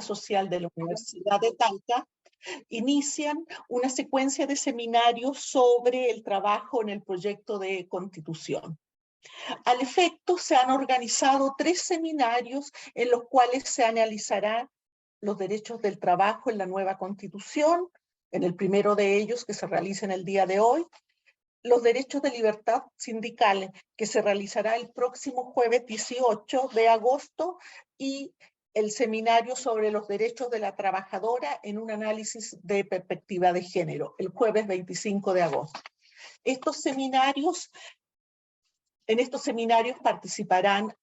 Social de la Universidad de Talca inician una secuencia de seminarios sobre el trabajo en el proyecto de Constitución. Al efecto, se han organizado 3 seminarios en los cuales se analizará los derechos del trabajo en la nueva Constitución, en el primero de ellos, que se realiza en el día de hoy, los derechos de libertad sindicales, que se realizará el próximo jueves 18 de agosto, y el seminario sobre los derechos de la trabajadora en un análisis de perspectiva de género, el jueves 25 de agosto. En estos seminarios participarán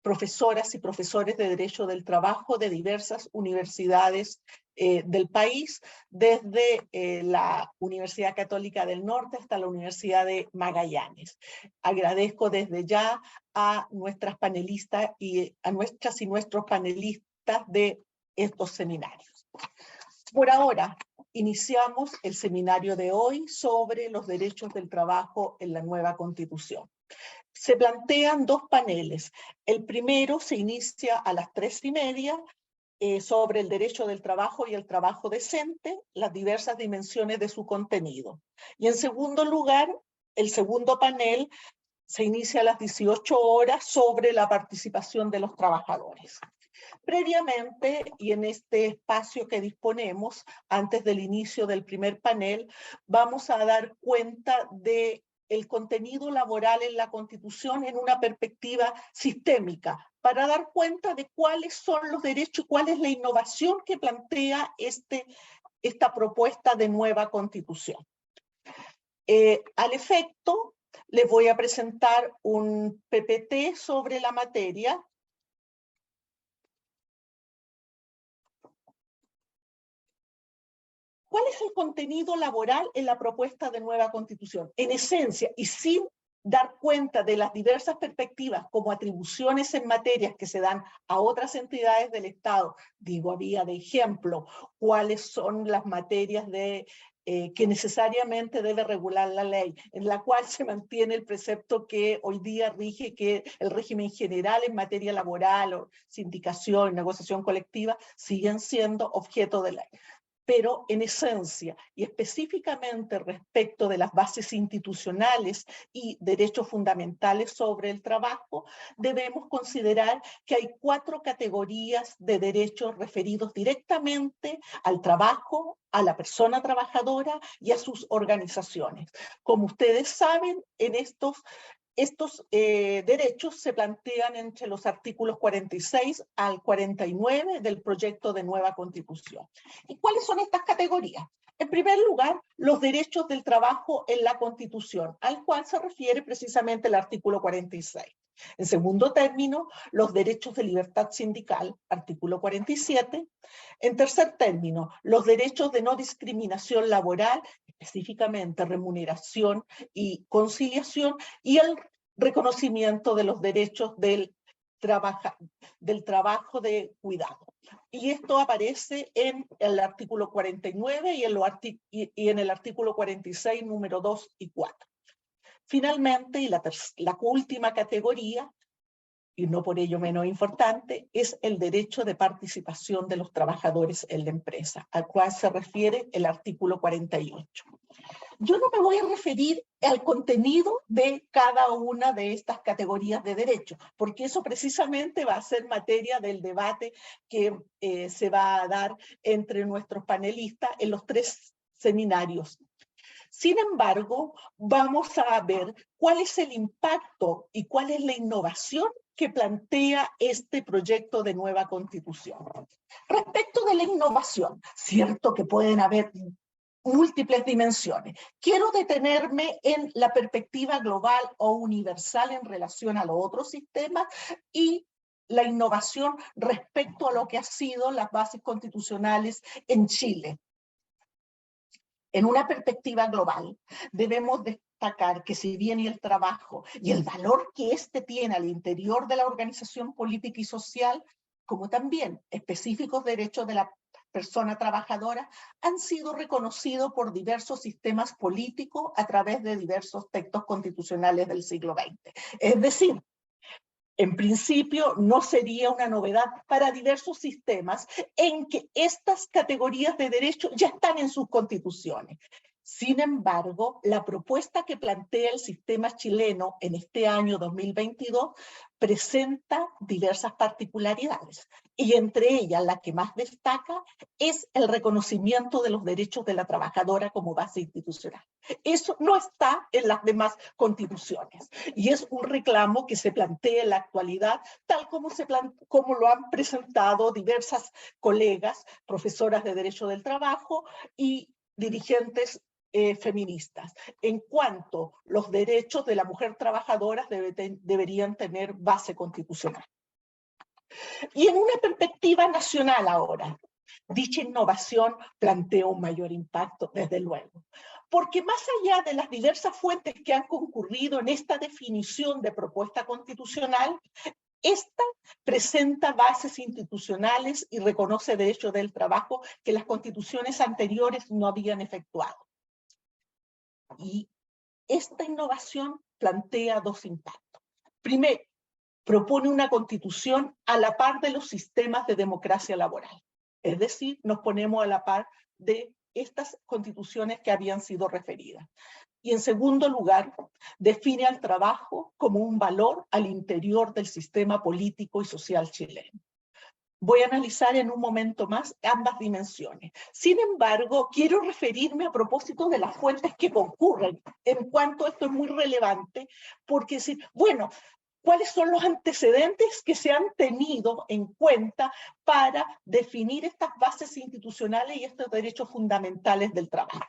profesoras y profesores de Derecho del Trabajo de diversas universidades del país, desde la Universidad Católica del Norte hasta la Universidad de Magallanes. Agradezco desde ya a nuestras panelistas y a nuestras y nuestros panelistas de estos seminarios. Por ahora, iniciamos el seminario de hoy sobre los derechos del trabajo en la nueva Constitución. Se plantean 2 paneles. El primero se inicia a las 3:30 sobre el derecho del trabajo y el trabajo decente, las diversas dimensiones de su contenido. Y en segundo lugar, el segundo panel se inicia a las 18 horas sobre la participación de los trabajadores. Previamente, y en este espacio que disponemos, antes del inicio del primer panel, vamos a dar cuenta de el contenido laboral en la Constitución en una perspectiva sistémica, para dar cuenta de cuáles son los derechos y cuál es la innovación que plantea esta propuesta de nueva Constitución. Al efecto, les voy a presentar un PPT sobre la materia. ¿Cuál es el contenido laboral en la propuesta de nueva Constitución? En esencia, y sin dar cuenta de las diversas perspectivas como atribuciones en materias que se dan a otras entidades del Estado, digo a vía de ejemplo, cuáles son las materias que necesariamente debe regular la ley, en la cual se mantiene el precepto que hoy día rige, que el régimen general en materia laboral o sindicación, negociación colectiva, siguen siendo objeto de ley. Pero en esencia y específicamente respecto de las bases institucionales y derechos fundamentales sobre el trabajo, debemos considerar que hay 4 categorías de derechos referidos directamente al trabajo, a la persona trabajadora y a sus organizaciones. Como ustedes saben, en estos derechos se plantean entre los artículos 46 al 49 del proyecto de nueva Constitución. ¿Y cuáles son estas categorías? En primer lugar, los derechos del trabajo en la Constitución, al cual se refiere precisamente el artículo 46. En segundo término, los derechos de libertad sindical, artículo 47. En tercer término, los derechos de no discriminación laboral, específicamente remuneración y conciliación, y el reconocimiento de los derechos del trabajo de cuidado. Y esto aparece en el artículo 49 y en el artículo 46, número 2 y 4. Finalmente, y la última categoría, y no por ello menos importante, es el derecho de participación de los trabajadores en la empresa, al cual se refiere el artículo 48. Yo no me voy a referir al contenido de cada una de estas categorías de derechos, porque eso precisamente va a ser materia del debate que se va a dar entre nuestros panelistas en los 3 seminarios. Sin embargo, vamos a ver cuál es el impacto y cuál es la innovación que plantea este proyecto de nueva Constitución. Respecto de la innovación, cierto que pueden haber múltiples dimensiones. Quiero detenerme en la perspectiva global o universal en relación a los otros sistemas y la innovación respecto a lo que han sido las bases constitucionales en Chile. En una perspectiva global, debemos destacar que si bien el trabajo y el valor que éste tiene al interior de la organización política y social, como también específicos derechos de la persona trabajadora, han sido reconocidos por diversos sistemas políticos a través de diversos textos constitucionales del siglo XX. Es decir, En principio, no sería una novedad para diversos sistemas en que estas categorías de derecho ya están en sus constituciones. Sin embargo, la propuesta que plantea el sistema chileno en este año 2022 presenta diversas particularidades, y entre ellas la que más destaca es el reconocimiento de los derechos de la trabajadora como base institucional. Eso no está en las demás constituciones, y es un reclamo que se plantea en la actualidad, tal como lo han presentado diversas colegas, profesoras de Derecho del Trabajo y dirigentes feministas, en cuanto los derechos de la mujer trabajadora deberían tener base constitucional. Y en una perspectiva nacional ahora, dicha innovación plantea un mayor impacto, desde luego, porque más allá de las diversas fuentes que han concurrido en esta definición de propuesta constitucional, esta presenta bases institucionales y reconoce derechos del trabajo que las constituciones anteriores no habían efectuado. Y esta innovación plantea dos impactos. Primero, propone una constitución a la par de los sistemas de democracia laboral. Es decir, nos ponemos a la par de estas constituciones que habían sido referidas. Y en segundo lugar, define al trabajo como un valor al interior del sistema político y social chileno. Voy a analizar en un momento más ambas dimensiones. Sin embargo, quiero referirme a propósito de las fuentes que concurren, en cuanto esto es muy relevante, porque si, bueno, ¿cuáles son los antecedentes que se han tenido en cuenta para definir estas bases institucionales y estos derechos fundamentales del trabajo?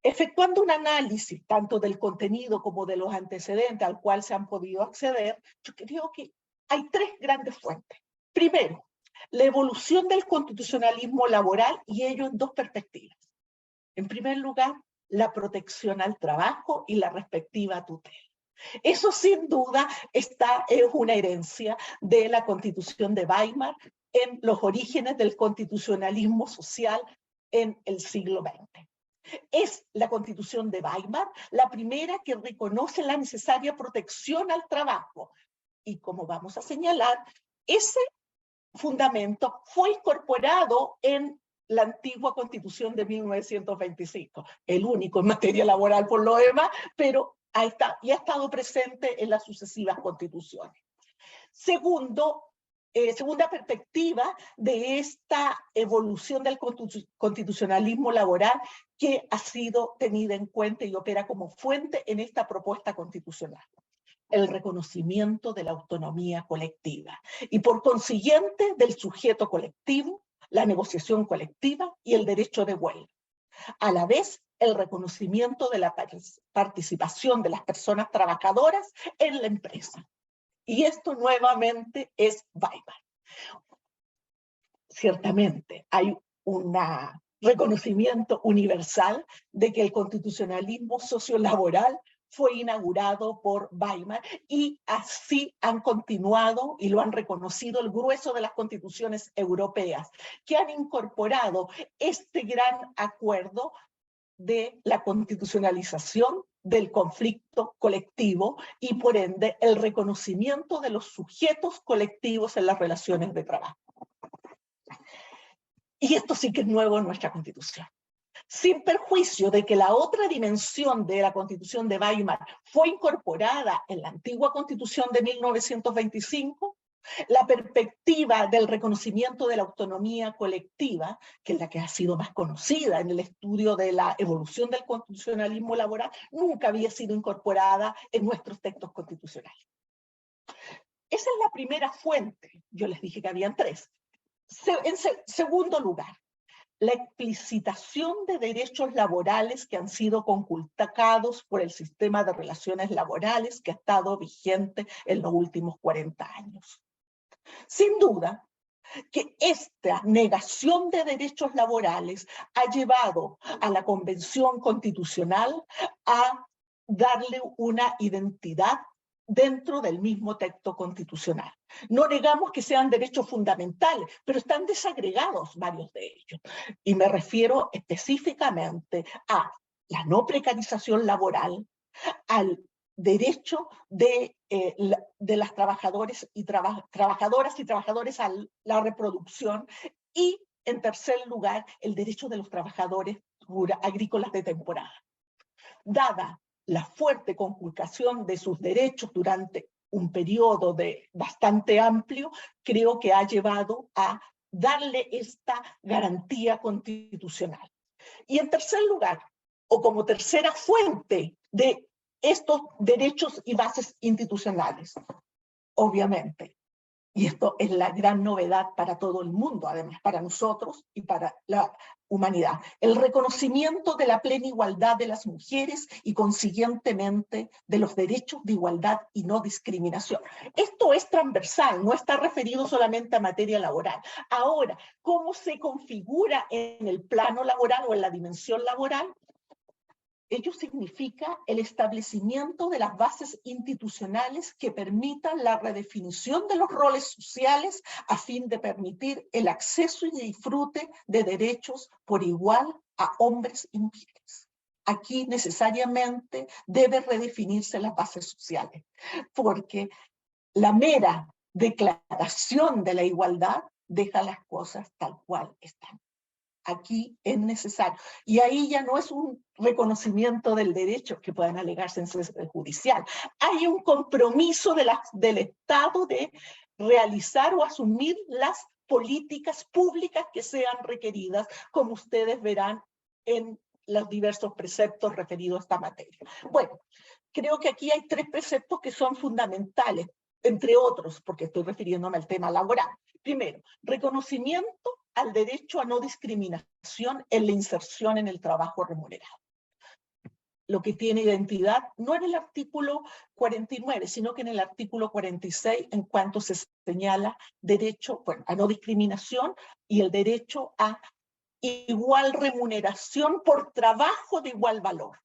Efectuando un análisis tanto del contenido como de los antecedentes al cual se han podido acceder, yo creo que hay tres grandes fuentes. Primero, la evolución del constitucionalismo laboral, y ello en dos perspectivas. En primer lugar, la protección al trabajo y la respectiva tutela. Eso sin duda es una herencia de la Constitución de Weimar en los orígenes del constitucionalismo social en el siglo XX. Es la Constitución de Weimar la primera que reconoce la necesaria protección al trabajo. Y como vamos a señalar, ese fundamento fue incorporado en la antigua Constitución de 1925, el único en materia laboral por lo demás, pero y ha estado presente en las sucesivas constituciones. Segunda perspectiva de esta evolución del constitucionalismo laboral que ha sido tenida en cuenta y opera como fuente en esta propuesta constitucional: el reconocimiento de la autonomía colectiva y por consiguiente del sujeto colectivo, la negociación colectiva y el derecho de huelga. A la vez, el reconocimiento de la participación de las personas trabajadoras en la empresa. Y esto nuevamente es Weimar. Ciertamente hay un reconocimiento universal de que el constitucionalismo sociolaboral fue inaugurado por Weimar, y así han continuado y lo han reconocido el grueso de las constituciones europeas, que han incorporado este gran acuerdo de la constitucionalización del conflicto colectivo y por ende el reconocimiento de los sujetos colectivos en las relaciones de trabajo. Y esto sí que es nuevo en nuestra Constitución. Sin perjuicio de que la otra dimensión de la Constitución de Weimar fue incorporada en la antigua Constitución de 1925, la perspectiva del reconocimiento de la autonomía colectiva, que es la que ha sido más conocida en el estudio de la evolución del constitucionalismo laboral, nunca había sido incorporada en nuestros textos constitucionales. Esa es la primera fuente. Yo les dije que habían tres. En segundo lugar, la explicitación de derechos laborales que han sido conculcados por el sistema de relaciones laborales que ha estado vigente en los últimos 40 años. Sin duda que esta negación de derechos laborales ha llevado a la Convención Constitucional a darle una identidad dentro del mismo texto constitucional. No negamos que sean derechos fundamentales, pero están desagregados varios de ellos. Y me refiero específicamente a la no precarización laboral, al derecho de las trabajadoras y trabajadores a la reproducción, y en tercer lugar, el derecho de los trabajadores agrícolas de temporada. Dada la fuerte conculcación de sus derechos durante un periodo bastante amplio, creo que ha llevado a darle esta garantía constitucional. Y en tercer lugar, o como tercera fuente de estos derechos y bases institucionales, obviamente, y esto es la gran novedad para todo el mundo, además para nosotros y para la humanidad, el reconocimiento de la plena igualdad de las mujeres y consiguientemente de los derechos de igualdad y no discriminación. Esto es transversal, no está referido solamente a materia laboral. Ahora, ¿cómo se configura en el plano laboral o en la dimensión laboral? Ello significa el establecimiento de las bases institucionales que permitan la redefinición de los roles sociales a fin de permitir el acceso y disfrute de derechos por igual a hombres y mujeres. Aquí necesariamente debe redefinirse las bases sociales, porque la mera declaración de la igualdad deja las cosas tal cual están. Aquí es necesario. Y ahí ya no es un reconocimiento del derecho que puedan alegarse en sede judicial. Hay un compromiso del Estado de realizar o asumir las políticas públicas que sean requeridas, como ustedes verán en los diversos preceptos referidos a esta materia. Bueno, creo que aquí hay tres preceptos que son fundamentales, entre otros, porque estoy refiriéndome al tema laboral. Primero, reconocimiento al derecho a no discriminación en la inserción en el trabajo remunerado. Lo que tiene identidad no en el artículo 49, sino que en el artículo 46, en cuanto se señala derecho, bueno, a no discriminación y el derecho a igual remuneración por trabajo de igual valor,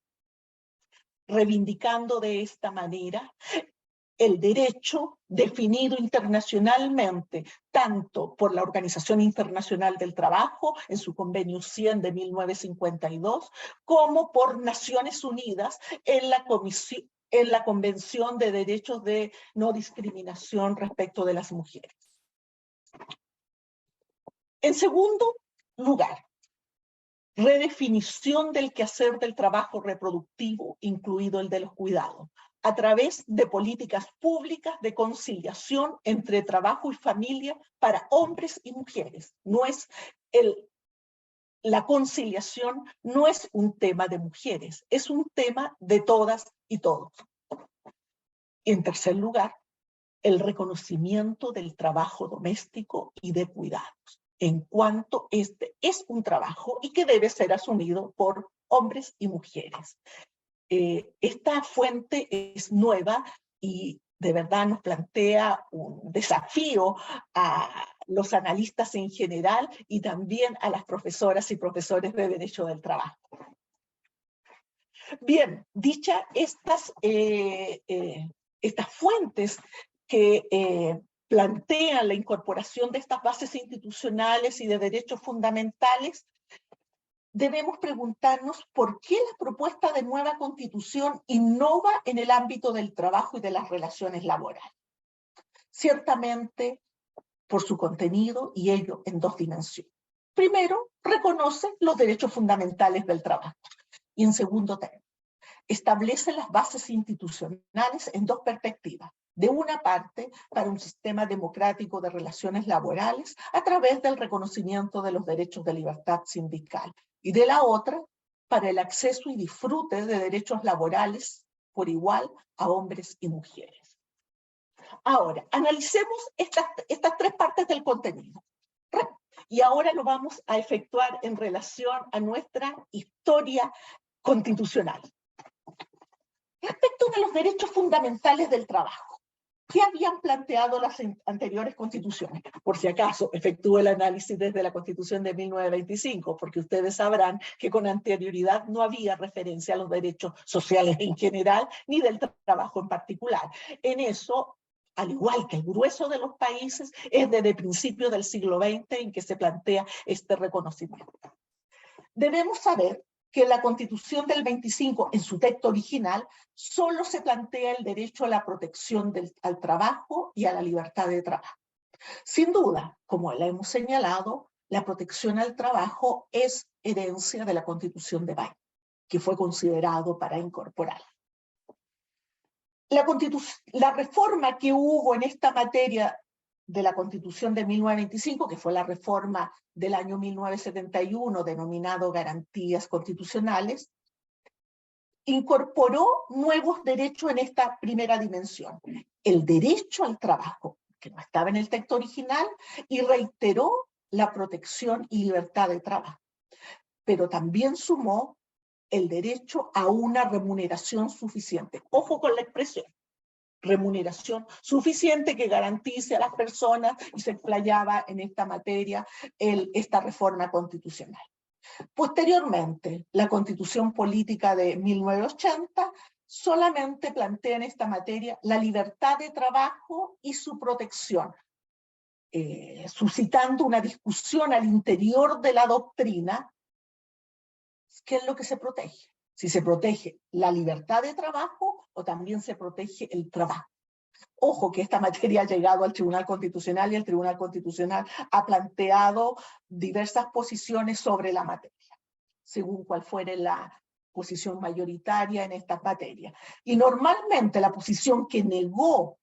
reivindicando de esta manera el derecho definido internacionalmente, tanto por la Organización Internacional del Trabajo, en su convenio 100 de 1952, como por Naciones Unidas en la Convención de Derechos de No Discriminación respecto de las mujeres. En segundo lugar, redefinición del quehacer del trabajo reproductivo, incluido el de los cuidados, a través de políticas públicas de conciliación entre trabajo y familia para hombres y mujeres. La conciliación no es un tema de mujeres, es un tema de todas y todos. Y en tercer lugar, el reconocimiento del trabajo doméstico y de cuidados, en cuanto este es un trabajo y que debe ser asumido por hombres y mujeres. Esta fuente es nueva y de verdad nos plantea un desafío a los analistas en general y también a las profesoras y profesores de Derecho del Trabajo. Bien, dichas estas fuentes que plantean la incorporación de estas bases institucionales y de derechos fundamentales, debemos preguntarnos por qué la propuesta de nueva Constitución innova en el ámbito del trabajo y de las relaciones laborales. Ciertamente por su contenido y ello en dos dimensiones. Primero, reconoce los derechos fundamentales del trabajo y en segundo término, establece las bases institucionales en dos perspectivas. De una parte, para un sistema democrático de relaciones laborales a través del reconocimiento de los derechos de libertad sindical, y de la otra, para el acceso y disfrute de derechos laborales por igual a hombres y mujeres. Ahora, analicemos estas tres partes del contenido. Y ahora lo vamos a efectuar en relación a nuestra historia constitucional. Respecto de los derechos fundamentales del trabajo, ¿qué habían planteado las anteriores constituciones? Por si acaso, efectúe el análisis desde la Constitución de 1925, porque ustedes sabrán que con anterioridad no había referencia a los derechos sociales en general, ni del trabajo en particular. En eso, al igual que el grueso de los países, es desde principios del siglo XX en que se plantea este reconocimiento. Debemos saber que en la Constitución del 25, en su texto original, solo se plantea el derecho a la protección al trabajo y a la libertad de trabajo. Sin duda, como la hemos señalado, la protección al trabajo es herencia de la Constitución de Weimar, que fue considerado para incorporar. La reforma que hubo en esta materia de la Constitución de 1925, que fue la reforma del año 1971, denominado Garantías Constitucionales, incorporó nuevos derechos en esta primera dimensión. El derecho al trabajo, que no estaba en el texto original, y reiteró la protección y libertad de trabajo. Pero también sumó el derecho a una remuneración suficiente. Ojo con la expresión. Remuneración suficiente que garantice a las personas, y se explayaba en esta materia esta reforma constitucional. Posteriormente, la Constitución Política de 1980 solamente plantea en esta materia la libertad de trabajo y su protección, suscitando una discusión al interior de la doctrina. ¿Qué es lo que se protege? Si se protege la libertad de trabajo o también se protege el trabajo. Ojo que esta materia ha llegado al Tribunal Constitucional y el Tribunal Constitucional ha planteado diversas posiciones sobre la materia, según cuál fuere la posición mayoritaria en esta materia. Y normalmente la posición que negó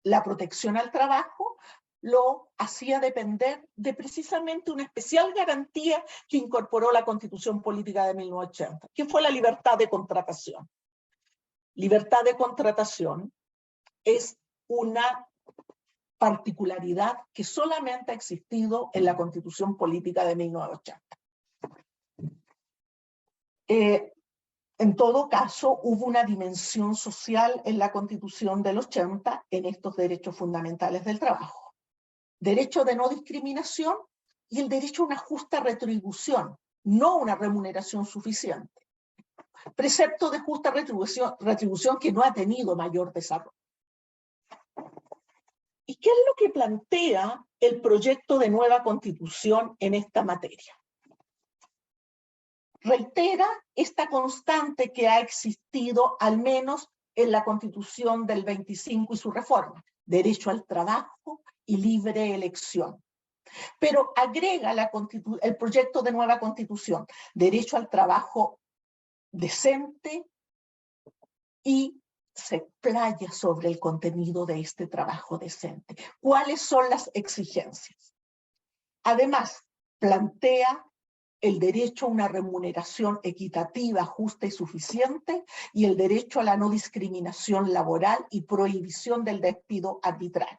la protección al trabajo lo hacía depender de precisamente una especial garantía que incorporó la Constitución Política de 1980, que fue la libertad de contratación. Libertad de contratación es una particularidad que solamente ha existido en la Constitución Política de 1980. En todo caso, hubo una dimensión social en la Constitución del 80 en estos derechos fundamentales del trabajo. Derecho de no discriminación y el derecho a una justa retribución, no una remuneración suficiente. Precepto de justa retribución que no ha tenido mayor desarrollo. ¿Y qué es lo que plantea el proyecto de nueva Constitución en esta materia? Reitera esta constante que ha existido al menos en la Constitución del 25 y su reforma: derecho al trabajo y libre elección. Pero agrega el proyecto de nueva Constitución derecho al trabajo decente y se explaya sobre el contenido de este trabajo decente. ¿Cuáles son las exigencias? Además, plantea el derecho a una remuneración equitativa, justa y suficiente, y el derecho a la no discriminación laboral y prohibición del despido arbitrario.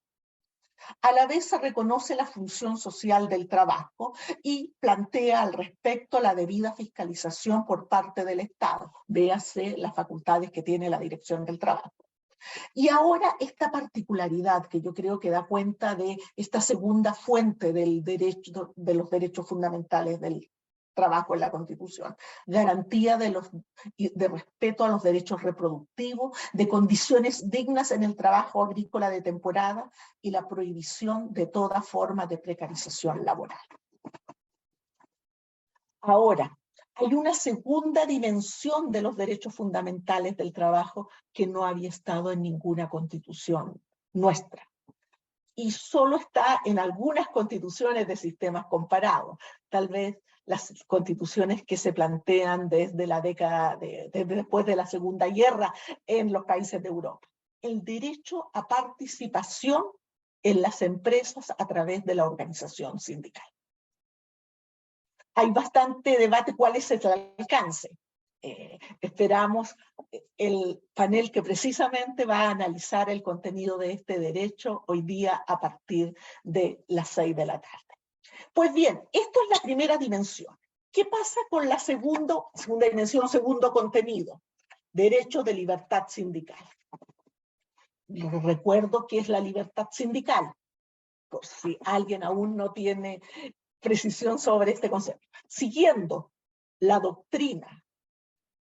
A la vez se reconoce la función social del trabajo y plantea al respecto la debida fiscalización por parte del Estado. Véase las facultades que tiene la Dirección del Trabajo. Y ahora esta particularidad que yo creo que da cuenta de esta segunda fuente del derecho, de los derechos fundamentales del trabajo en la Constitución: garantía de respeto a los derechos reproductivos, de condiciones dignas en el trabajo agrícola de temporada y la prohibición de toda forma de precarización laboral. Ahora, hay una segunda dimensión de los derechos fundamentales del trabajo que no había estado en ninguna constitución nuestra, y solo está en algunas constituciones de sistemas comparados, tal vez las constituciones que se plantean desde la década, desde después de la Segunda Guerra en los países de Europa. El derecho a participación en las empresas a través de la organización sindical. Hay bastante debate cuál es el alcance. Esperamos el panel que precisamente va a analizar el contenido de este derecho hoy día a partir de las 6 de la tarde. Pues bien, esto es la primera dimensión. ¿Qué pasa con la segunda dimensión, segundo contenido? Derecho de libertad sindical. Les recuerdo qué es la libertad sindical, por si alguien aún no tiene precisión sobre este concepto. Siguiendo la doctrina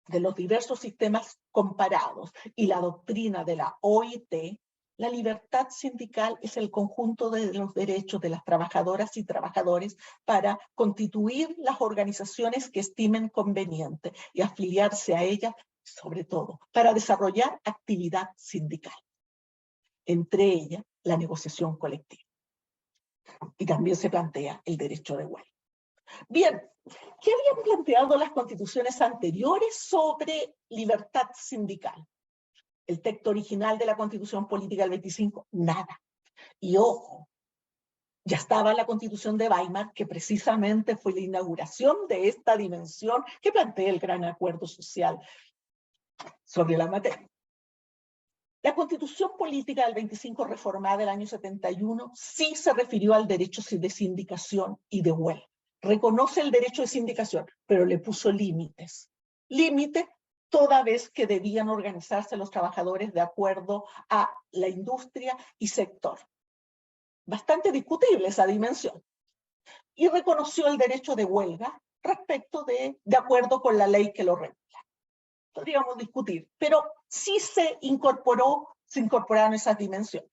de los diversos sistemas comparados y la doctrina de la OIT, La libertad sindical es el conjunto de los derechos de las trabajadoras y trabajadores para constituir las organizaciones que estimen conveniente y afiliarse a ellas, sobre todo, para desarrollar actividad sindical, entre ellas la negociación colectiva. Y también se plantea el derecho de huelga. Bien, ¿qué habían planteado las constituciones anteriores sobre libertad sindical? El texto original de la Constitución Política del 25, nada. Y ojo, ya estaba la Constitución de Weimar, que precisamente fue la inauguración de esta dimensión que plantea el gran acuerdo social sobre la materia. La Constitución Política del 25, reformada el año 71, sí se refirió al derecho de sindicación y de huelga. Reconoce el derecho de sindicación, pero le puso límites. Límites toda vez que debían organizarse los trabajadores de acuerdo a la industria y sector. Bastante discutible esa dimensión. Y reconoció el derecho de huelga respecto de acuerdo con la ley que lo regula. Podríamos discutir, pero sí se incorporaron esas dimensiones.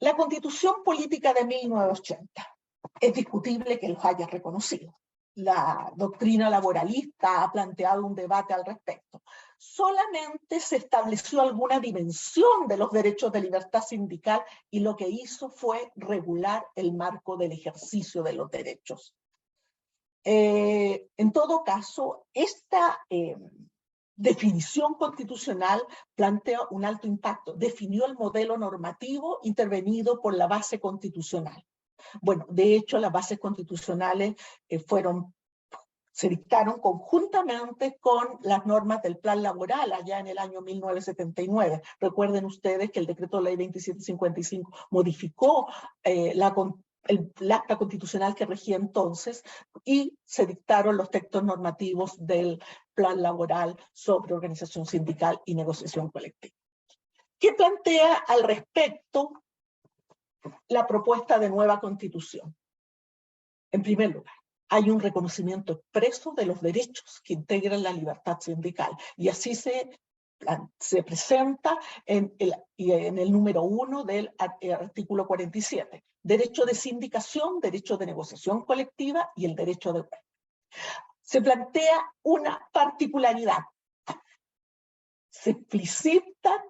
La Constitución Política de 1980 es discutible que los haya reconocido. La doctrina laboralista ha planteado un debate al respecto. Solamente se estableció alguna dimensión de los derechos de libertad sindical y lo que hizo fue regular el marco del ejercicio de los derechos. En todo caso, esta definición constitucional plantea un alto impacto. Definió el modelo normativo intervenido por la base constitucional. Bueno, de hecho, las bases constitucionales se dictaron conjuntamente con las normas del plan laboral allá en el año 1979. Recuerden ustedes que el decreto de ley 2755 modificó el acta constitucional que regía entonces y se dictaron los textos normativos del plan laboral sobre organización sindical y negociación colectiva. ¿Qué plantea al respecto la propuesta de nueva constitución? En primer lugar, hay un reconocimiento expreso de los derechos que integran la libertad sindical y así se presenta en el número 1 del artículo 47. Derecho de sindicación, derecho de negociación colectiva y el derecho de huelga. Se plantea una particularidad. Se explicita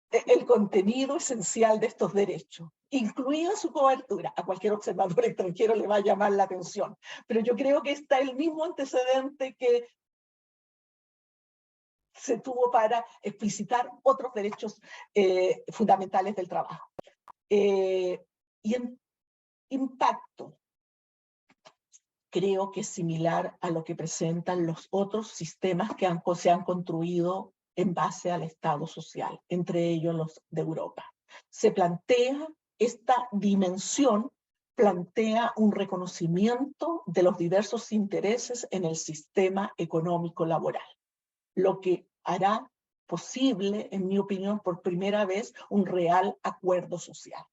el contenido esencial de estos derechos, incluida su cobertura. A cualquier observador extranjero le va a llamar la atención, pero yo creo que está el mismo antecedente que se tuvo para explicitar otros derechos fundamentales del trabajo. Y en impacto, creo que es similar a lo que presentan los otros sistemas que se han construido en base al Estado social, entre ellos los de Europa. Se plantea esta dimensión, plantea un reconocimiento de los diversos intereses en el sistema económico laboral, lo que hará posible, en mi opinión, por primera vez, un real acuerdo social.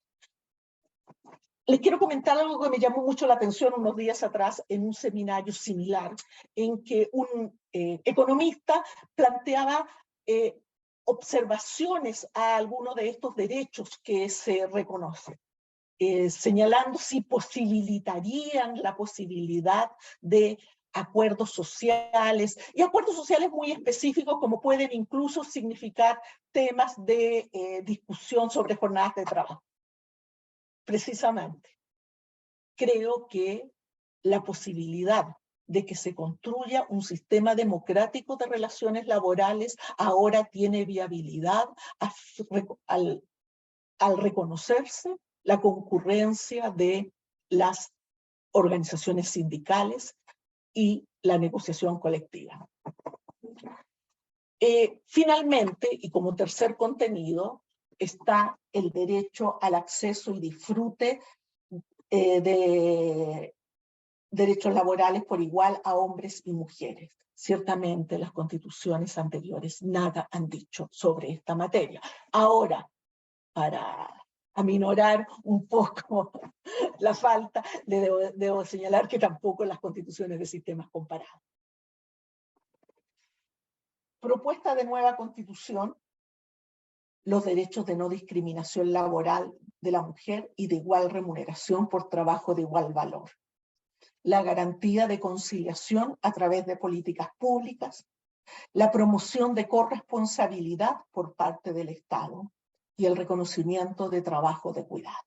Les quiero comentar algo que me llamó mucho la atención unos días atrás en un seminario similar, en que un economista planteaba observaciones a algunos de estos derechos que se reconocen, señalando si posibilitarían la posibilidad de acuerdos sociales, y acuerdos sociales muy específicos como pueden incluso significar temas de discusión sobre jornadas de trabajo. Precisamente, creo que la posibilidad de que se construya un sistema democrático de relaciones laborales ahora tiene viabilidad al reconocerse la concurrencia de las organizaciones sindicales y la negociación colectiva. Finalmente, y como tercer contenido, está el derecho al acceso y disfrute de derechos laborales por igual a hombres y mujeres. Ciertamente las constituciones anteriores nada han dicho sobre esta materia. Ahora, para aminorar un poco la falta, debo señalar que tampoco las constituciones de sistemas comparados. Propuesta de nueva constitución. los derechos de no discriminación laboral de la mujer y de igual remuneración por trabajo de igual valor, la garantía de conciliación a través de políticas públicas, la promoción de corresponsabilidad por parte del Estado y el reconocimiento de trabajo de cuidado.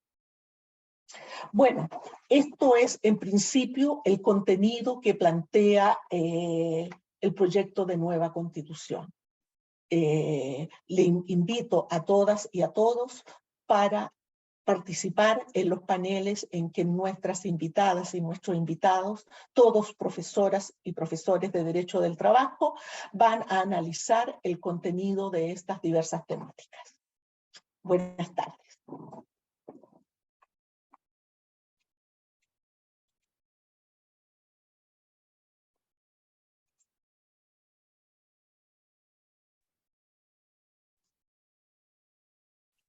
Bueno, esto es en principio el contenido que plantea el proyecto de nueva Constitución. Le invito a todas y a todos para participar en los paneles en que nuestras invitadas y nuestros invitados, todos profesoras y profesores de Derecho del Trabajo, van a analizar el contenido de estas diversas temáticas. Buenas tardes.